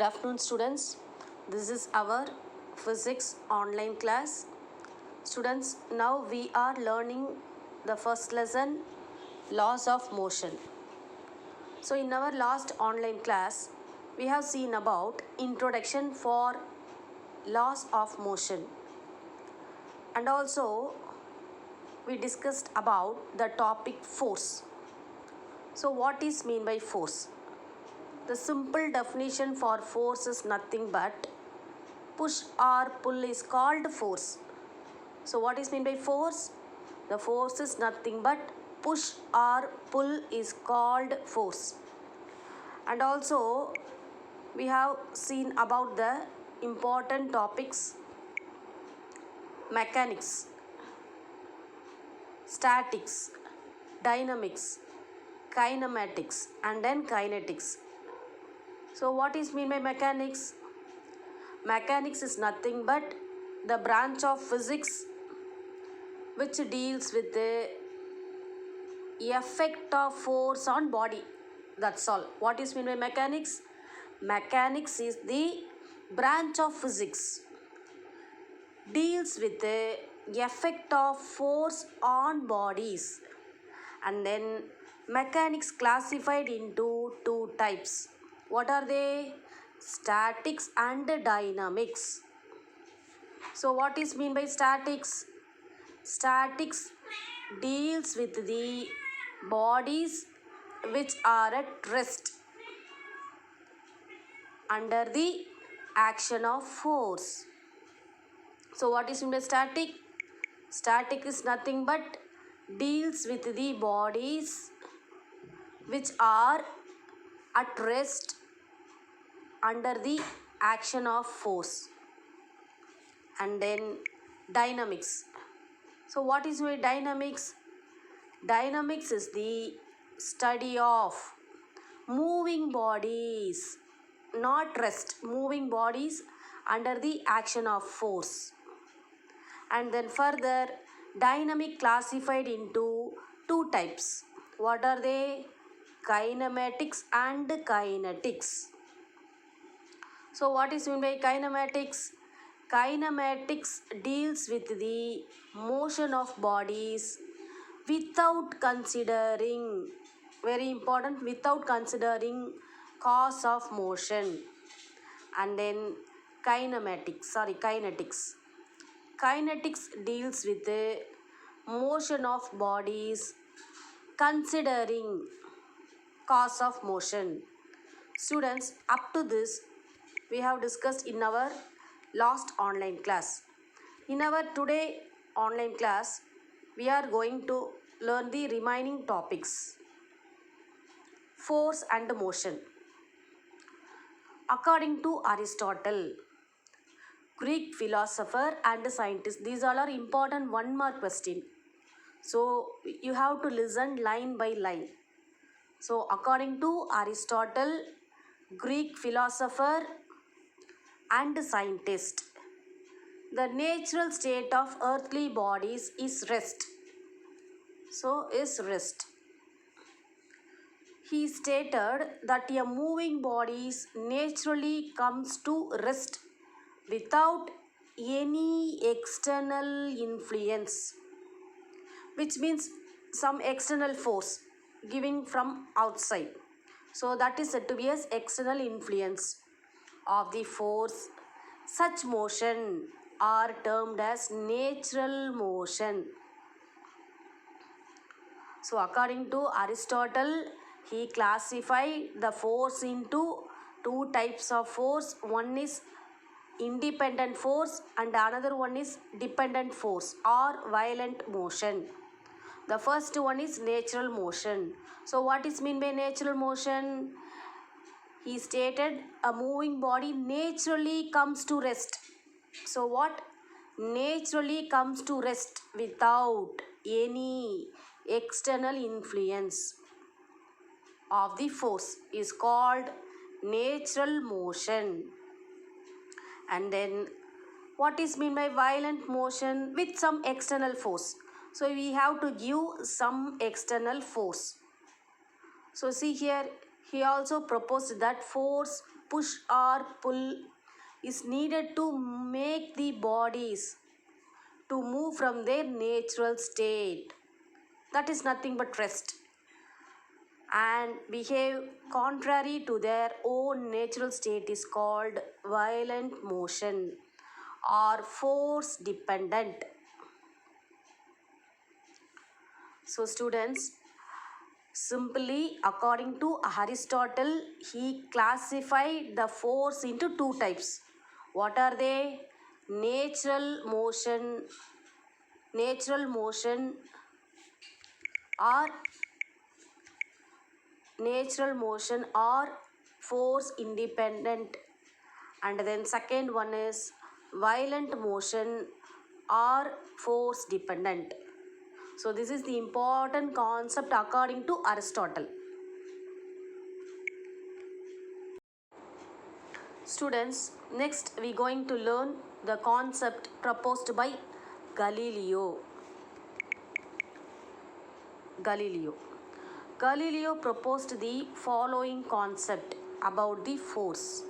Good afternoon, students. This is our physics online class. Students, now we are learning the first lesson, laws of motion. So in our last online class, we have seen about introduction for laws of motion. And also we discussed about the topic force. So what is mean by force? The simple definition for force is nothing but push or pull is called force. So what is mean by force? The force is nothing but push or pull is called force. And also we have seen about the important topics: mechanics, statics, dynamics, kinematics, and then kinetics. So what is mean by mechanics? Mechanics is nothing but the branch of physics which deals with the effect of force on body. That's all. What is mean by mechanics? Mechanics is the branch of physics deals with the effect of force on bodies. And then mechanics classified into two types. What are they? Statics and dynamics. So what is mean by statics? Statics deals with the bodies which are at rest under the action of force. So what is mean by static? Static is nothing but deals with the bodies which are at rest under the action of force. And then dynamics. So what is my dynamics? Dynamics is the study of moving bodies, not rest, moving bodies under the action of force. And then further, dynamic classified into two types. What are they? Kinematics and kinetics. So what is meant by kinematics? Kinematics deals with the motion of bodies without considering, very important, without considering cause of motion. And then kinetics. Kinetics deals with the motion of bodies considering cause of motion. Students, up to this we have discussed in our last online class. In our today online class, we are going to learn the remaining topics: force and motion. According to Aristotle, Greek philosopher and scientist, these all are important one mark question. So you have to listen line by line. So according to Aristotle, Greek philosopher and scientist, the natural state of earthly bodies is rest. So is rest. He stated that a moving body naturally comes to rest without any external influence, which means some external force giving from outside. So that is said to be as external influence of the force. Such motion are termed as natural motion. So according to Aristotle, he classified the force into two types of force. One is independent force and another one is dependent force or violent motion. The first one is natural motion. So what is mean by natural motion? He stated a moving body naturally comes to rest. So what? Naturally comes to rest without any external influence of the force is called natural motion. And then what is mean by violent motion? With some external force. So we have to give some external force. So see here, he also proposed that force push or pull is needed to make the bodies to move from their natural state, that is nothing but rest, and behave contrary to their own natural state is called violent motion or force dependent. So students, simply according to Aristotle, he classified the force into two types. What are they? Natural motion or force independent, and then second one is violent motion or force dependent. So this is the important concept according to Aristotle. Students, next we going to learn the concept proposed by Galileo. Galileo proposed the following concept about the force,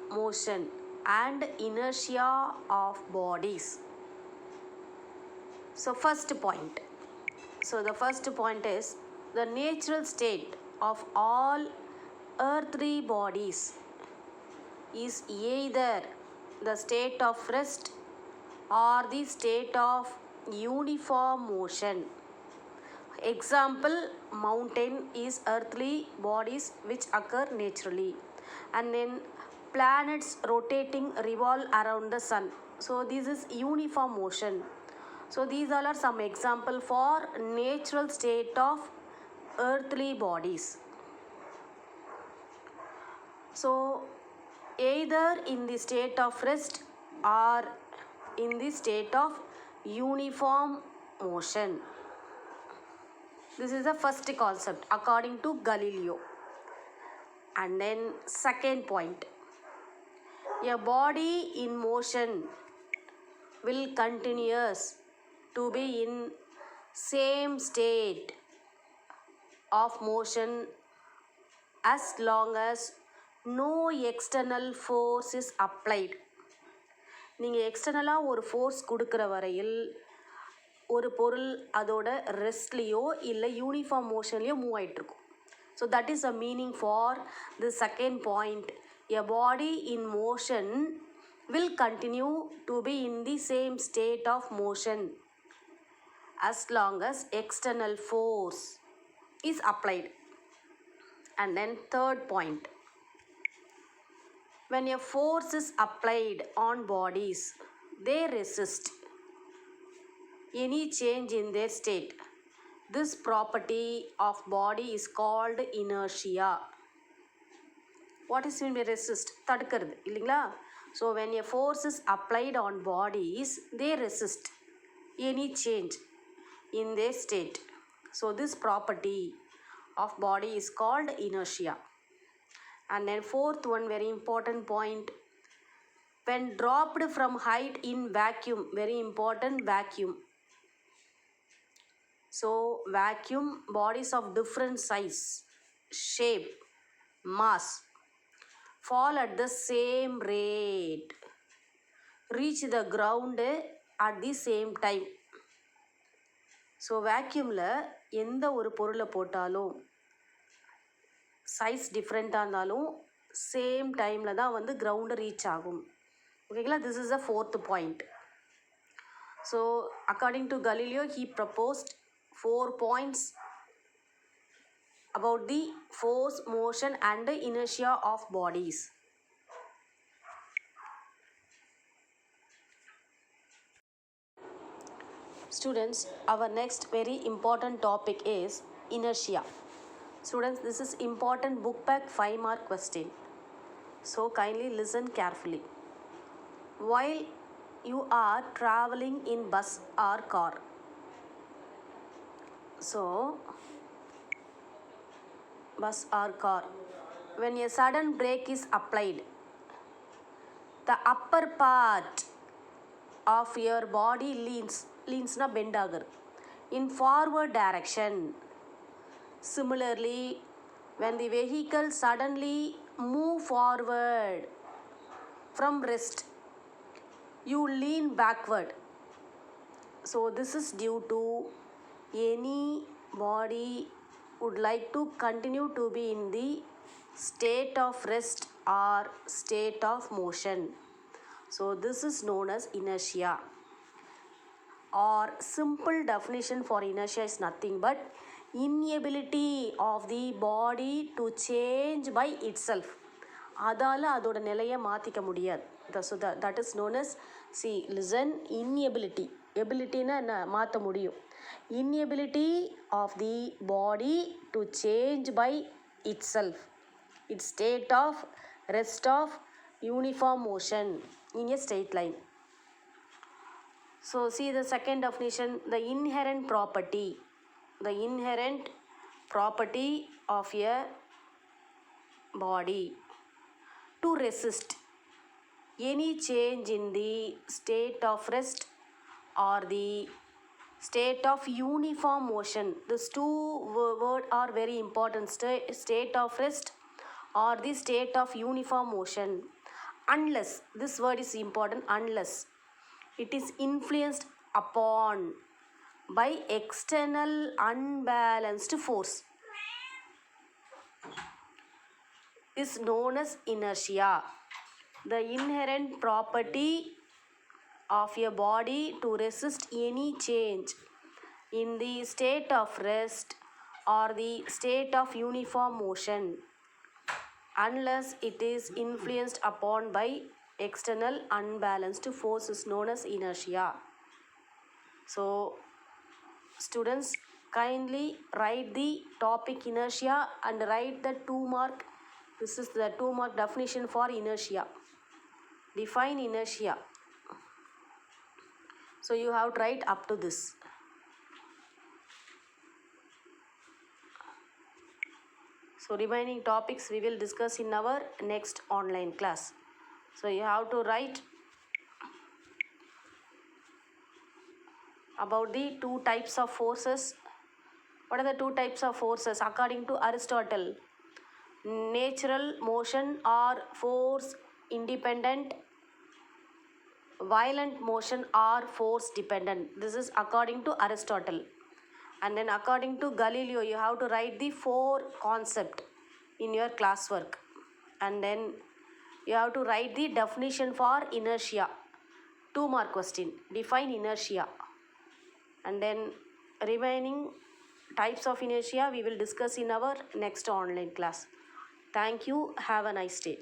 motion and inertia of bodies. So the first point is the natural state of all earthly bodies is either the state of rest or the state of uniform motion. Example, mountain is earthly bodies which occur naturally, and then planets rotating revolve around the sun. So this is uniform motion. So these all are some example for natural state of earthly bodies. So either in the state of rest or in the state of uniform motion. This is the first concept according to Galileo. And then second point, a body in motion will continuous to be in same state of motion as long as no external force is applied. நீங்கள் எக்ஸ்டர்னலாக ஒரு force கொடுக்குற வரையில் ஒரு பொருள் அதோட ரெஸ்ட்லேயோ இல்லை uniform மோஷன்லேயோ மூவ் ஆகிட்டுருக்கும். So that is a meaning for the second point. A body in motion will continue to be in the same state of motion as long as external force is applied. And then third point, when a force is applied on bodies, they resist any change in their state. This property of body is called inertia. What is mean by resist? தடுக்கிறது இல்லைங்களா? So when a force is applied on bodies, they resist any change in their state. So this property of body is called inertia. And then fourth one, very important point, when dropped from height in vacuum, very important, vacuum. So vacuum, bodies of different size, shape, mass fall at the same rate, reach the ground at the same time. So வேக்யூமில் எந்த ஒரு பொருளை போட்டாலும் size டிஃப்ரெண்ட்டாக இருந்தாலும் same டைமில் தான் வந்து கிரவுண்டு ரீச் ஆகும். ஓகேங்களா? This is the fourth point. So according to Galileo he proposed 4 points about the force, motion and the inertia of bodies. Students, our next very important topic is inertia. Students, this is important book back 5 mark question. So kindly listen carefully. While you are traveling in bus or car, so bus or car, when a sudden brake is applied, the upper part of your body leans na bend ஆகுது in forward direction. Similarly, when the vehicle suddenly move forward from rest, you lean backward. So this is due to any body would like to continue to be in the state of rest or state of motion. So this is known as inertia, or simple definition for inertia is nothing but inability of the body to change by itself. அதால் அதோட நிலையை மாற்றிக்க முடியாது. So that is known as listen inability. எபிலிட்டின்னா என்ன? மாற்ற முடியும். Inability of the body to change by itself, its state of rest of uniform motion in a straight line. So see the second definition, the inherent property. The inherent property of a body to resist any change in the state of rest or the state of uniform motion. These two words are very important. State of rest or the state of uniform motion. Unless, this word is important, unless it is influenced upon by external unbalanced force, is known as inertia. The inherent property of a body to resist any change in the state of rest or the state of uniform motion, unless it is influenced upon by external unbalanced force, is known as inertia. So students, kindly write the topic inertia and write the 2 mark. This is the 2 mark definition for inertia. Define inertia. So you have to write up to this. So remaining topics we will discuss in our next online class. So you have to write about the 2 types of forces. What are the 2 types of forces according to Aristotle? Natural motion or force independent, violent motion or force dependent. This is according to Aristotle. And then according to Galileo, you have to write the 4 concept in your classwork. And then you have to write the definition for inertia. 2 mark question. Define inertia. And then remaining types of inertia we will discuss in our next online class. Thank you. Have a nice day.